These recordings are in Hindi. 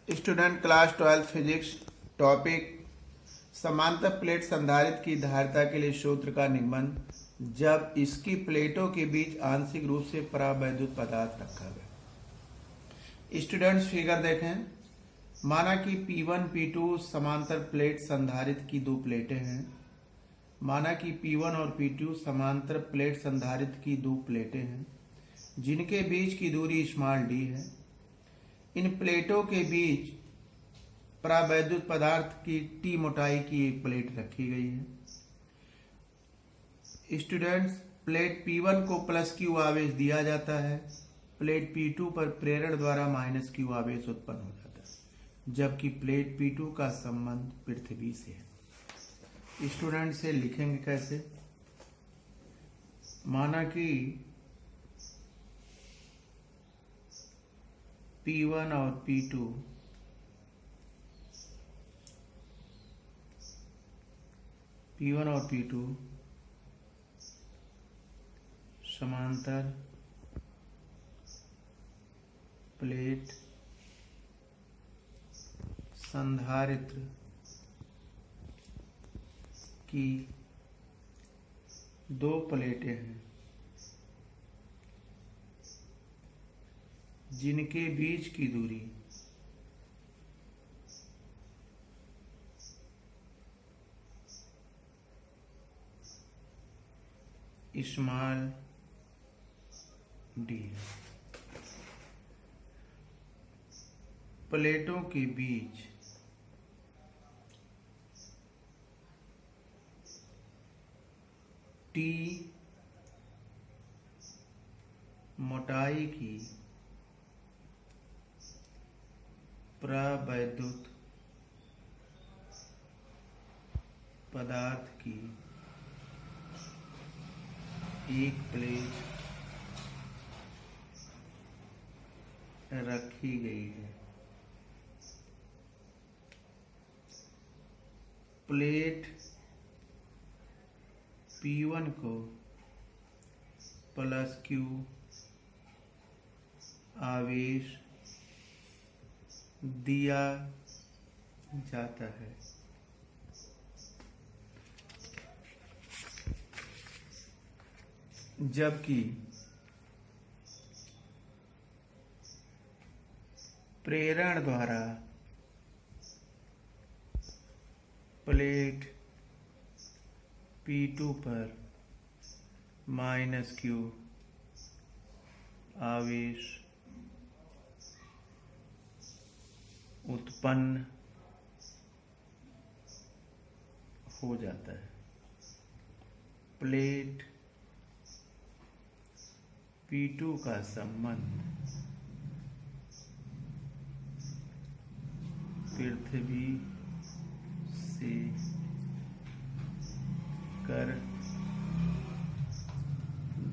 स्टूडेंट क्लास 12 फिजिक्स टॉपिक समांतर प्लेट संधारित्र की धारिता के लिए सूत्र का निगमन जब इसकी प्लेटों के बीच आंशिक रूप से परावैद्युत पदार्थ रखा गया। स्टूडेंट्स फिगर देखें। माना कि P1 P2 समांतर प्लेट संधारित्र की दो प्लेटें हैं। माना कि P1 और P2 समांतर प्लेट संधारित्र की दो प्लेटें हैं जिनके बीच की दूरी स्मॉल d है। इन प्लेटों के बीच परावैद्युत पदार्थ की T मोटाई की एक प्लेट रखी गई है। स्टूडेंट्स, प्लेट P1 को प्लस Q आवेश दिया जाता है, प्लेट P2 पर प्रेरण द्वारा माइनस Q आवेश उत्पन्न हो जाता है, जबकि प्लेट P2 का संबंध पृथ्वी से है। स्टूडेंट से लिखेंगे कैसे? माना कि P1 और P2 समांतर प्लेट संधारित्र की दो प्लेटें हैं जिनके बीच की दूरी स्मॉल डी है। प्लेटों के बीच T मोटाई की परावैद्युत पदार्थ की एक प्लेट रखी गई है। प्लेट P1 को प्लस Q आवेश दिया जाता है, जबकि प्रेरण द्वारा प्लेट P2 पर माइनस Q आवेश उत्पन्न हो जाता है। प्लेट P2 का संबंध पृथ्वी से कर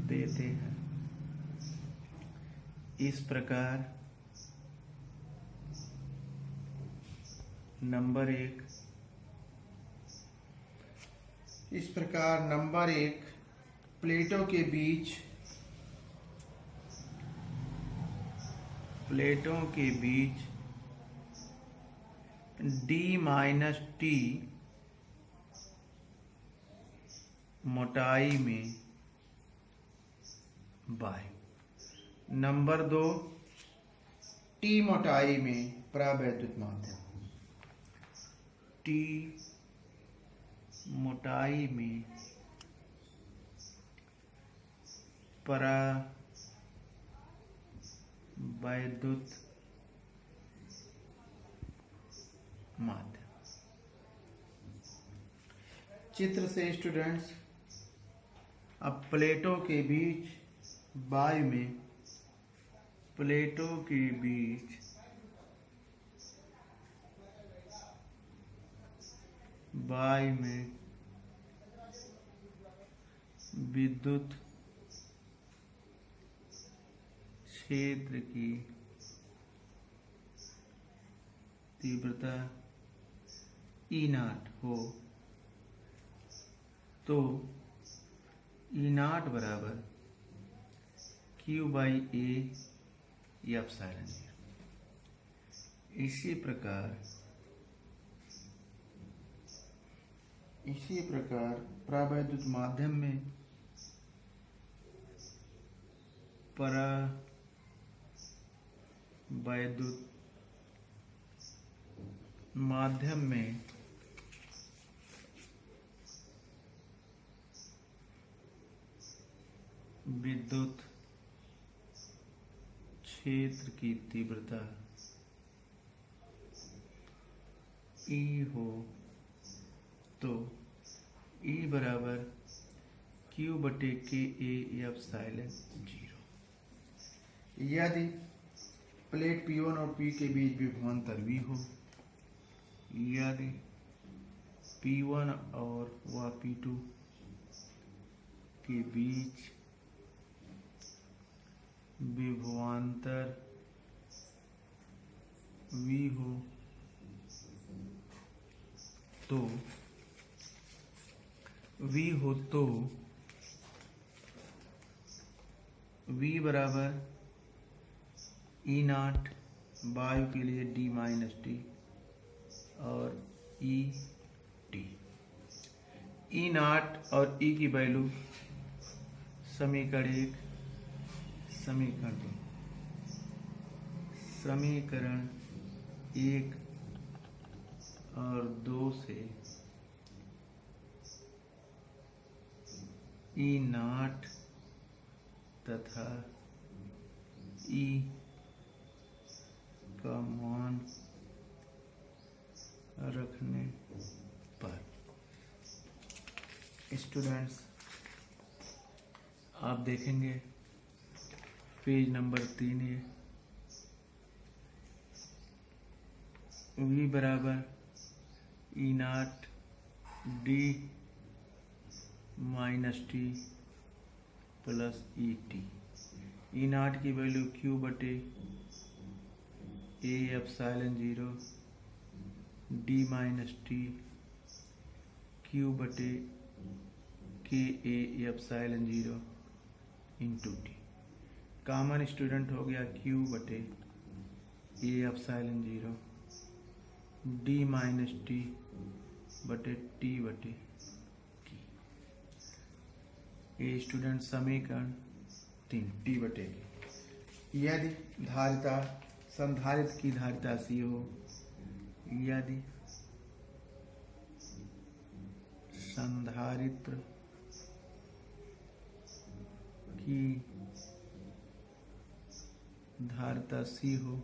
देते हैं। इस प्रकार नंबर एक प्लेटों के बीच D माइनस T मोटाई में वायु। नंबर 2, T मोटाई में परावैद्युत माध्यम। T मोटाई में परावैद्युत माध्यम। चित्र से स्टूडेंट्स, अब प्लेटों के बीच वायु में विद्युत क्षेत्र की तीव्रता E0 हो तो E0 बराबर Q/A एप्सिलॉन इसी प्रकार परावैद्युत माध्यम में विद्युत क्षेत्र की तीव्रता E हो तो E बराबर Q/K/A/0। यदि प्लेट P1 और P के बीच विभवांतर V हो, यदि P1 और वह P2 के बीच विभवांतर V हो तो V बराबर E0 वायु के लिए D माइनस T और ET। E0 और E की वैल्यू समीकरण 1, समीकरण 2, समीकरण 1 और 2 से E0 तथा E का मान रखने पर स्टूडेंट्स आप देखेंगे पेज नंबर 3 ये V बराबर E0 D minus T plus ET। E0 की value Q/A/0 D minus T Q/K/A/0 into T। Common student हो गया Q/A/0 D माइनस T बटे T बटे T। ये स्टूडेंट समीकरण 3 T बटे T। यदि धारिता संधारित्र की धारिता C हो, यदि संधारित्र की धारिता C हो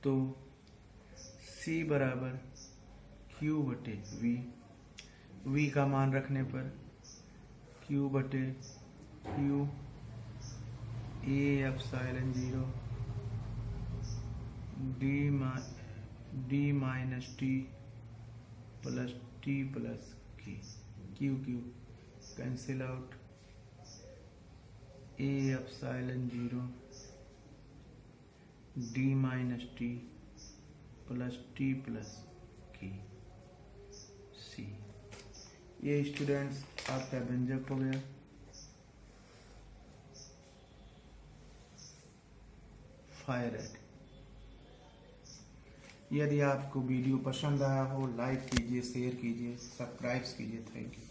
तो C बराबर Q/V। V का मान रखने पर Q/Q/A/0 D minus T plus T plus K। Q cancel out, A/0 D minus T plus T plus K C। ये स्टूडेंट्स आपका व्यंजक हो गया। फायरेट। यदि आपको वीडियो पसंद आया हो लाइक कीजिए, शेयर कीजिए, सब्सक्राइब कीजिए। Thank you.